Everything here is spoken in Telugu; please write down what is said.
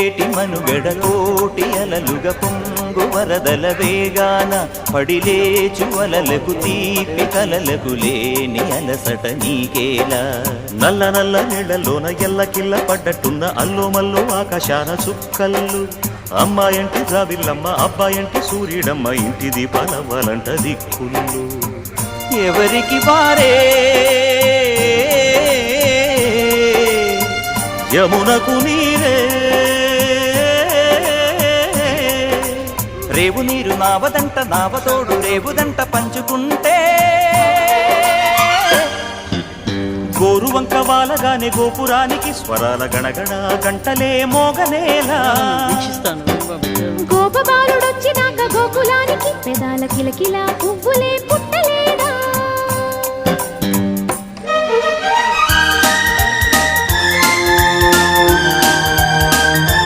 పొంగేటి మనుగడ కోటి అలలుగ పొంగు వరదల వేగాన పడిలేచు అలలకు తీపి కలలకు లేని అలసట నీకేలా నల్ల నల్ల నీళ్లలోన ఎల్లకిల్ల పడ్డట్టున్న అల్లో మల్లో ఆకాశాన చుక్కల్లు అమ్మాయంటి జాబిల్లమ్మ అబ్బాయంటి సూర్యుడమ్మ ఇంటి దీపాలవ్వాలంట దిక్కులు ఎవరికి వారే యమునకు నీరే రేవు నీరు నావదంట నావతోడు రేవుదంట పంచుకుంటే గోరువంక వాలగానే గోపురానికి స్వరాల గణగణ గంటలే మోగనేలా గోపబాలుడొచ్చినాక గోకులానికి పెదాల కిలకిలా పువ్వులే పుట్టలే